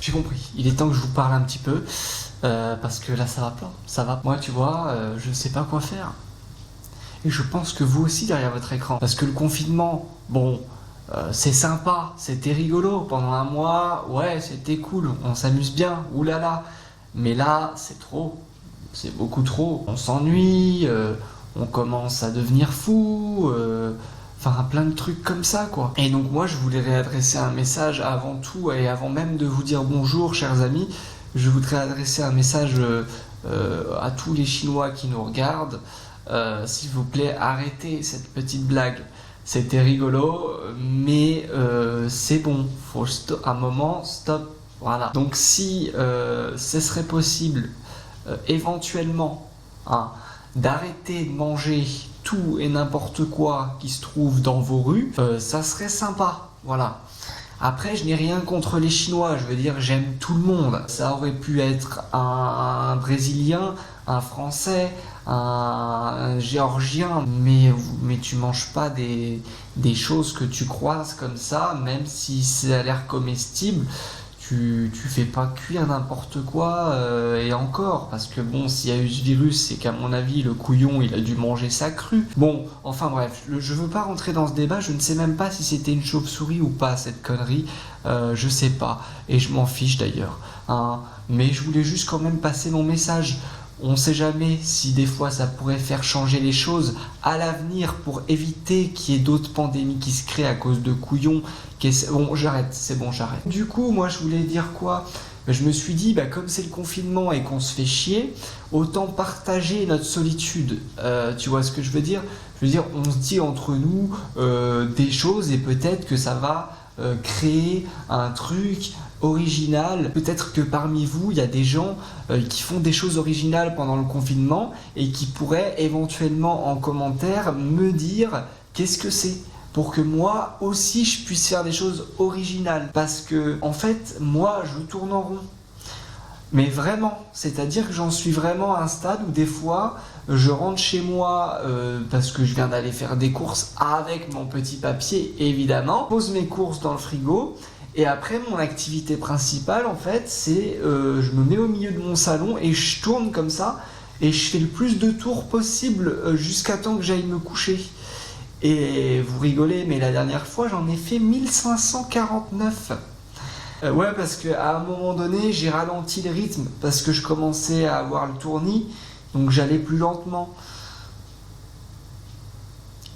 j'ai compris. Il est temps que je vous parle un petit peu, parce que là ça va pas, ça va. Moi tu vois, je sais pas quoi faire. Et je pense que vous aussi derrière votre écran. Parce que le confinement, bon, c'est sympa, c'était rigolo. Pendant un mois, ouais, c'était cool, on s'amuse bien, oulala. Mais là, c'est trop, c'est beaucoup trop. On s'ennuie, on commence à devenir fou, enfin plein de trucs comme ça quoi. Et donc moi je voulais réadresser un message avant tout et avant même de vous dire bonjour chers amis, je voudrais adresser un message à tous les Chinois qui nous regardent. S'il vous plaît, arrêtez cette petite blague. C'était rigolo, mais c'est bon. Faut un moment, stop. Voilà. Donc si ce serait possible, éventuellement, hein, d'arrêter de manger tout et n'importe quoi qui se trouve dans vos rues, ça serait sympa. Voilà. Après, je n'ai rien contre les Chinois, je veux dire, j'aime tout le monde. Ça aurait pu être un Brésilien, un Français, un Géorgien, mais tu manges pas des choses que tu croises comme ça, même si ça a l'air comestible. Tu fais pas cuire n'importe quoi, et encore, parce que bon, s'il y a eu ce virus, c'est qu'à mon avis, le couillon, il a dû manger ça cru. Bon, enfin bref, je veux pas rentrer dans ce débat, je ne sais même pas si c'était une chauve-souris ou pas, cette connerie, je sais pas, et je m'en fiche d'ailleurs, hein. Mais je voulais juste quand même passer mon message. On sait jamais si des fois ça pourrait faire changer les choses à l'avenir pour éviter qu'il y ait d'autres pandémies qui se créent à cause de couillons. Bon, j'arrête, c'est bon, j'arrête. Du coup, moi je voulais dire quoi? Je me suis dit, comme c'est le confinement et qu'on se fait chier, autant partager notre solitude. Tu vois ce que je veux dire? Je veux dire, on se dit entre nous des choses et peut-être que ça va créer un truc original. Peut-être que parmi vous, il y a des gens qui font des choses originales pendant le confinement et qui pourraient éventuellement en commentaire me dire qu'est-ce que c'est, pour que moi aussi je puisse faire des choses originales. Parce que en fait, moi je tourne en rond. Mais vraiment, c'est-à-dire que j'en suis vraiment à un stade où des fois, je rentre chez moi parce que je viens d'aller faire des courses avec mon petit papier, évidemment, pose mes courses dans le frigo, et après mon activité principale, en fait, c'est je me mets au milieu de mon salon et je tourne comme ça, et je fais le plus de tours possible jusqu'à temps que j'aille me coucher. Et vous rigolez, mais la dernière fois, j'en ai fait 1549. Ouais, parce qu'à un moment donné, j'ai ralenti le rythme parce que je commençais à avoir le tournis, donc j'allais plus lentement.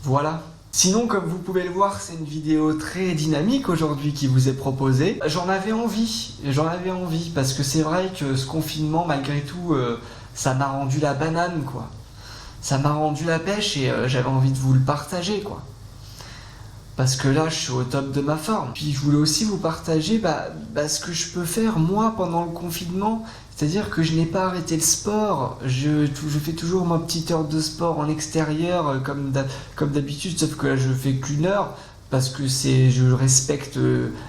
Voilà. Sinon, comme vous pouvez le voir, c'est une vidéo très dynamique aujourd'hui qui vous est proposée. J'en avais envie, parce que c'est vrai que ce confinement, malgré tout, ça m'a rendu la banane, quoi. Ça m'a rendu la pêche et j'avais envie de vous le partager, quoi. Parce que là, je suis au top de ma forme. Puis je voulais aussi vous partager ce que je peux faire moi pendant le confinement. C'est-à-dire que je n'ai pas arrêté le sport. Je fais toujours ma petite heure de sport en extérieur comme d'habitude, sauf que là je fais qu'1 heure parce que je respecte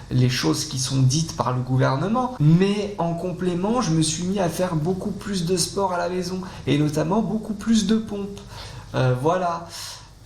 les choses qui sont dites par le gouvernement. Mais en complément, je me suis mis à faire beaucoup plus de sport à la maison et notamment beaucoup plus de pompes. Voilà.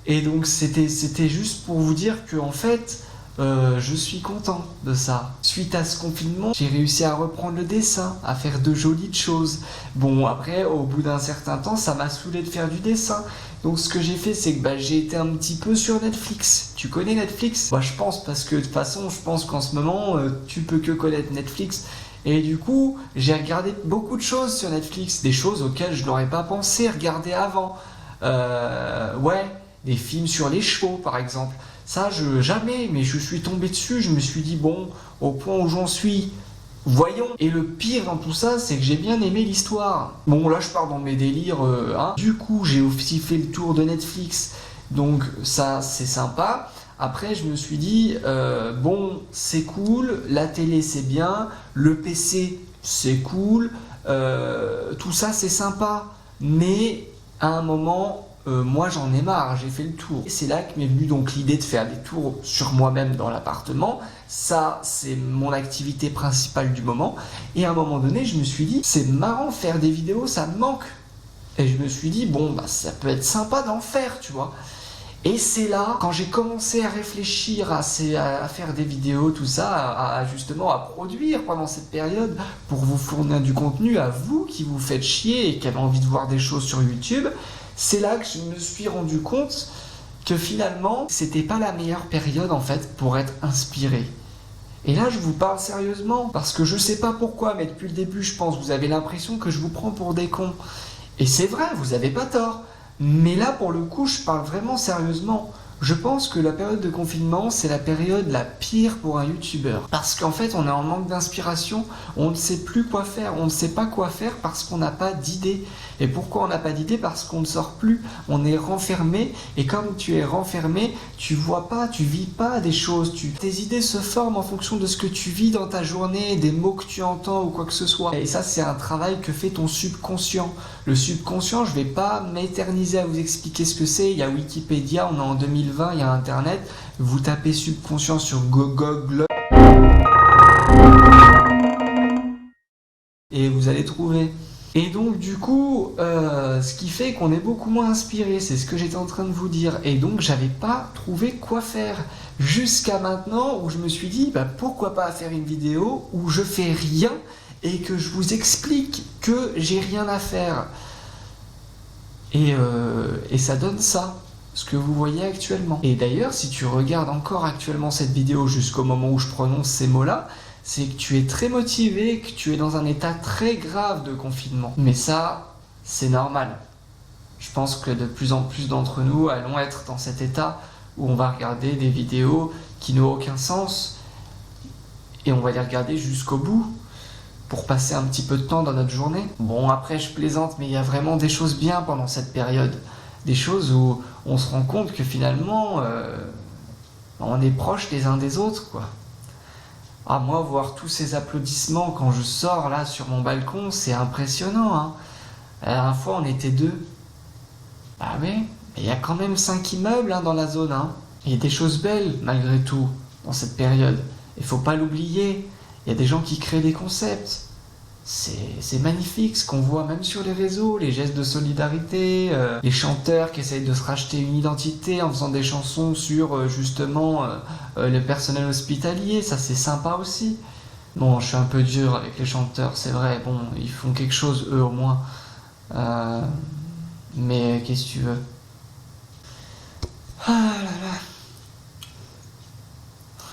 Et donc c'était juste pour vous dire que en fait, je suis content de ça. Suite à ce confinement, j'ai réussi à reprendre le dessin, à faire de jolies choses. Bon, après, au bout d'un certain temps, ça m'a saoulé de faire du dessin. Donc ce que j'ai fait, c'est que j'ai été un petit peu sur Netflix. Tu connais Netflix? Je pense, parce que de toute façon, je pense qu'en ce moment, tu peux que connaître Netflix. Et du coup, j'ai regardé beaucoup de choses sur Netflix, des choses auxquelles je n'aurais pas pensé regarder avant. Ouais. Des films sur les chevaux par exemple, ça jamais, mais je suis tombé dessus, je me suis dit bon, au point où j'en suis, voyons. Et le pire dans tout ça, c'est que j'ai bien aimé l'histoire. Bon là je pars dans mes délires, hein. Du coup j'ai aussi fait le tour de Netflix, donc ça c'est sympa. Après je me suis dit, bon c'est cool, la télé c'est bien, le PC c'est cool, tout ça c'est sympa, mais à un moment... moi j'en ai marre, j'ai fait le tour. Et c'est là que m'est venue donc l'idée de faire des tours sur moi-même dans l'appartement. Ça, c'est mon activité principale du moment. Et à un moment donné, je me suis dit, c'est marrant de faire des vidéos, ça me manque. Et je me suis dit, bon, ça peut être sympa d'en faire, tu vois. Et c'est là, quand j'ai commencé à réfléchir à faire des vidéos, tout ça, justement à produire pendant cette période, pour vous fournir du contenu à vous qui vous faites chier et qui avez envie de voir des choses sur YouTube, c'est là que je me suis rendu compte que finalement, c'était pas la meilleure période en fait pour être inspiré. Et là, je vous parle sérieusement, parce que je sais pas pourquoi, mais depuis le début, je pense, vous avez l'impression que je vous prends pour des cons. Et c'est vrai, vous avez pas tort. Mais là, pour le coup, je parle vraiment sérieusement. Je pense que la période de confinement, c'est la période la pire pour un youtubeur. Parce qu'en fait, on est en manque d'inspiration, on ne sait plus quoi faire, on ne sait pas quoi faire parce qu'on n'a pas d'idée. Et pourquoi on n'a pas d'idée? Parce qu'on ne sort plus, on est renfermé, et comme tu es renfermé, tu vois pas, tu vis pas des choses, tes idées se forment en fonction de ce que tu vis dans ta journée, des mots que tu entends ou quoi que ce soit. Et ça, c'est un travail que fait ton subconscient. Le subconscient, je vais pas m'éterniser à vous expliquer ce que c'est, il y a Wikipédia, on est en 2020, il y a Internet, vous tapez subconscient sur Google et vous allez trouver. Et donc du coup, ce qui fait qu'on est beaucoup moins inspiré, c'est ce que j'étais en train de vous dire. Et donc j'avais pas trouvé quoi faire. Jusqu'à maintenant où je me suis dit, pourquoi pas faire une vidéo où je fais rien et que je vous explique que j'ai rien à faire. Et ça donne ça, ce que vous voyez actuellement. Et d'ailleurs, si tu regardes encore actuellement cette vidéo jusqu'au moment où je prononce ces mots-là, c'est que tu es très motivé, que tu es dans un état très grave de confinement. Mais ça, c'est normal. Je pense que de plus en plus d'entre nous allons être dans cet état où on va regarder des vidéos qui n'ont aucun sens et on va les regarder jusqu'au bout pour passer un petit peu de temps dans notre journée. Bon, après je plaisante, mais il y a vraiment des choses bien pendant cette période. Des choses où on se rend compte que finalement, on est proches les uns des autres, quoi. Ah, moi, voir tous ces applaudissements quand je sors là sur mon balcon, c'est impressionnant, hein. La dernière fois, on était 2. Ah oui, mais il y a quand même 5 immeubles dans la zone, hein. Il y a des choses belles, malgré tout, dans cette période. Il faut pas l'oublier. Il y a des gens qui créent des concepts. C'est magnifique ce qu'on voit même sur les réseaux, les gestes de solidarité, les chanteurs qui essayent de se racheter une identité en faisant des chansons sur justement le personnel hospitalier, ça c'est sympa aussi. Bon, je suis un peu dur avec les chanteurs, c'est vrai, bon, ils font quelque chose eux au moins. Mais qu'est-ce que tu veux? Ah là là.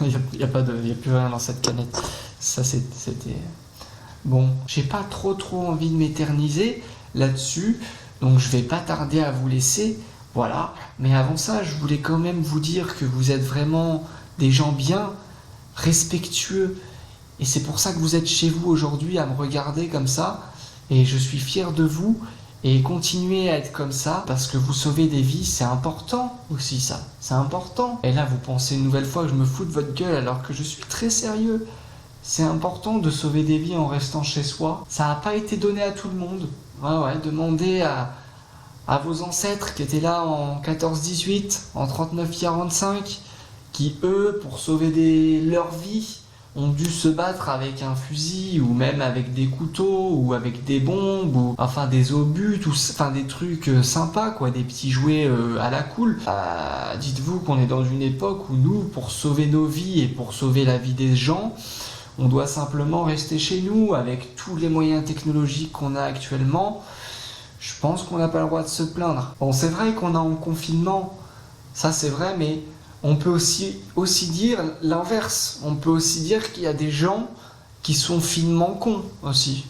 Il y a plus rien dans cette canette. Ça c'était... Bon, j'ai pas trop envie de m'éterniser là-dessus, donc je vais pas tarder à vous laisser, voilà. Mais avant ça, je voulais quand même vous dire que vous êtes vraiment des gens bien, respectueux, et c'est pour ça que vous êtes chez vous aujourd'hui à me regarder comme ça, et je suis fier de vous, et continuez à être comme ça, parce que vous sauvez des vies, c'est important aussi ça, c'est important. Et là, vous pensez une nouvelle fois que je me fous de votre gueule alors que je suis très sérieux. C'est important de sauver des vies en restant chez soi. Ça n'a pas été donné à tout le monde. Ouais, demandez à vos ancêtres qui étaient là en 14-18, en 39-45, qui eux, pour sauver leur vie, ont dû se battre avec un fusil ou même avec des couteaux ou avec des bombes ou enfin des obus, enfin des trucs sympas quoi, des petits jouets à la cool. Dites-vous qu'on est dans une époque où nous, pour sauver nos vies et pour sauver la vie des gens, on doit simplement rester chez nous avec tous les moyens technologiques qu'on a actuellement. Je pense qu'on n'a pas le droit de se plaindre. Bon, c'est vrai qu'on est en confinement, ça c'est vrai, mais on peut aussi dire l'inverse. On peut aussi dire qu'il y a des gens qui sont finement cons aussi.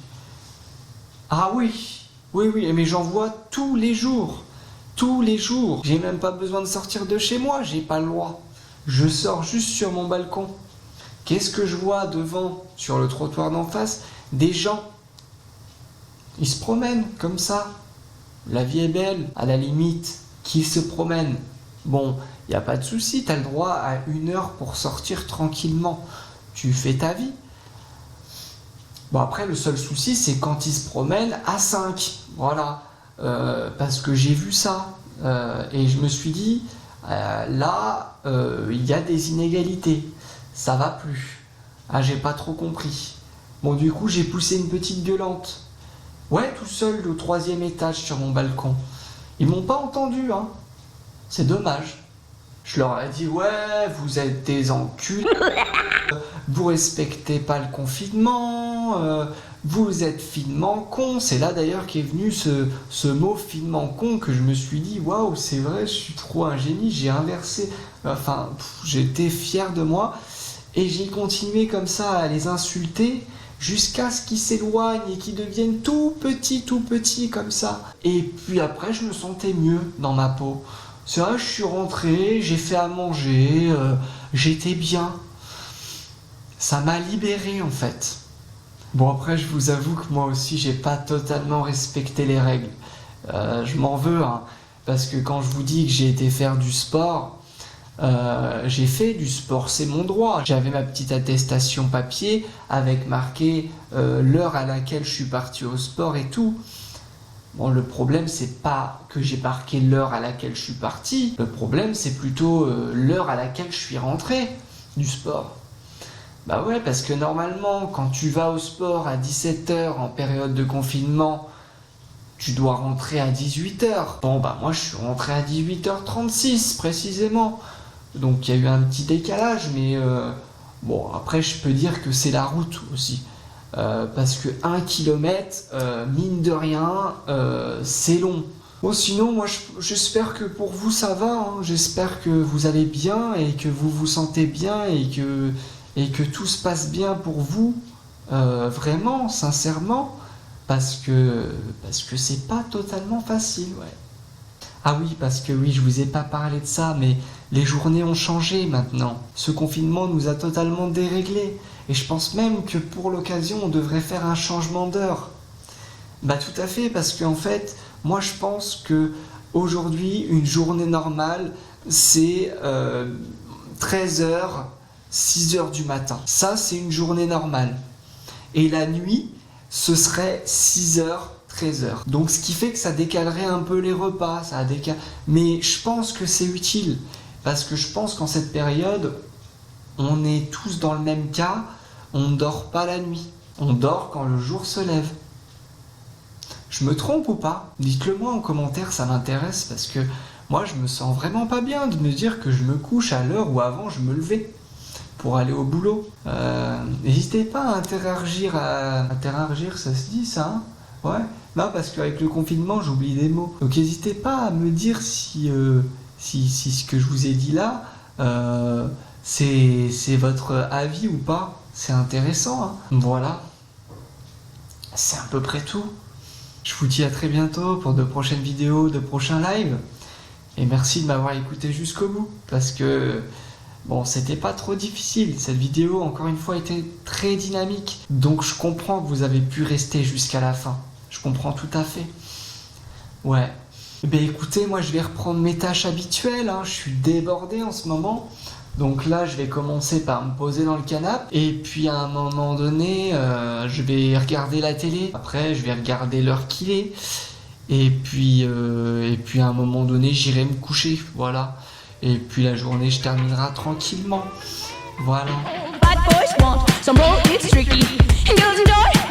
Ah oui, mais j'en vois tous les jours. Tous les jours. J'ai même pas besoin de sortir de chez moi, j'ai pas le droit. Je sors juste sur mon balcon. Qu'est-ce que je vois devant, sur le trottoir d'en face? Des gens. Ils se promènent comme ça. La vie est belle, à la limite. Qu'ils se promènent. Bon, il n'y a pas de souci, tu as le droit à 1 heure pour sortir tranquillement. Tu fais ta vie. Bon, après, le seul souci, c'est quand ils se promènent à 5. Voilà. Parce que j'ai vu ça. Et je me suis dit, là, il y a des inégalités. Ça va plus. Ah, j'ai pas trop compris. Bon, du coup, j'ai poussé une petite gueulante. Ouais, tout seul au 3e étage sur mon balcon. Ils m'ont pas entendu, hein. C'est dommage. Je leur ai dit ouais, vous êtes des enculés, vous respectez pas le confinement, vous êtes finement con. C'est là d'ailleurs qu'est venu ce mot finement con que je me suis dit waouh, c'est vrai, je suis trop un génie, j'ai inversé. Enfin, j'étais fier de moi et j'ai continué comme ça à les insulter jusqu'à ce qu'ils s'éloignent et qu'ils deviennent tout petits comme ça. Et puis après, je me sentais mieux dans ma peau. C'est vrai, je suis rentré, j'ai fait à manger, j'étais bien. Ça m'a libéré en fait. Bon après, je vous avoue que moi aussi, j'ai pas totalement respecté les règles. Je m'en veux, hein, parce que quand je vous dis que j'ai été faire du sport, j'ai fait du sport, c'est mon droit. J'avais ma petite attestation papier avec marqué l'heure à laquelle je suis parti au sport et tout. Bon, le problème, c'est pas que j'ai marqué l'heure à laquelle je suis parti. Le problème, c'est plutôt l'heure à laquelle je suis rentré du sport. Bah ouais, parce que normalement, quand tu vas au sport à 17h en période de confinement, tu dois rentrer à 18h. Bon, bah moi, je suis rentré à 18h36, précisément. Donc, il y a eu un petit décalage, mais bon, après, je peux dire que c'est la route aussi. Parce que 1 kilomètre, mine de rien, c'est long. Bon, sinon, moi, j'espère que pour vous, ça va. Hein. J'espère que vous allez bien et que vous vous sentez bien et que tout se passe bien pour vous. Vraiment, sincèrement. Parce que c'est pas totalement facile, ouais. Ah oui, parce que oui, je vous ai pas parlé de ça, mais les journées ont changé maintenant. Ce confinement nous a totalement déréglés. Et je pense même que pour l'occasion, on devrait faire un changement d'heure. Bah tout à fait, parce qu'en fait, moi je pense que aujourd'hui, une journée normale, c'est 13h, 6h du matin. Ça, c'est une journée normale. Et la nuit, ce serait 6h, 13h. Donc ce qui fait que ça décalerait un peu les repas, mais je pense que c'est utile, parce que je pense qu'en cette période, on est tous dans le même cas, on ne dort pas la nuit, on dort quand le jour se lève. Je me trompe ou pas? Dites-le moi en commentaire, ça m'intéresse, parce que moi je me sens vraiment pas bien de me dire que je me couche à l'heure où avant je me levais pour aller au boulot. N'hésitez pas à interagir, interagir, ça se dit ça, hein? Ouais. Non, parce qu'avec le confinement, j'oublie des mots. Donc n'hésitez pas à me dire si ce que je vous ai dit là, c'est votre avis ou pas. C'est intéressant, hein. Voilà. C'est à peu près tout. Je vous dis à très bientôt pour de prochaines vidéos, de prochains lives. Et merci de m'avoir écouté jusqu'au bout. Parce que, bon, c'était pas trop difficile. Cette vidéo, encore une fois, était très dynamique. Donc je comprends que vous avez pu rester jusqu'à la fin. Je comprends tout à fait. Ouais. Ben écoutez, moi je vais reprendre mes tâches habituelles, hein. Je suis débordé en ce moment. Donc là, je vais commencer par me poser dans le canapé. Et puis à un moment donné, je vais regarder la télé. Après, je vais regarder l'heure qu'il est. Et puis à un moment donné, j'irai me coucher. Voilà. Et puis la journée, je terminerai tranquillement. Voilà. Bad boys want some road, it's tricky. And girls enjoy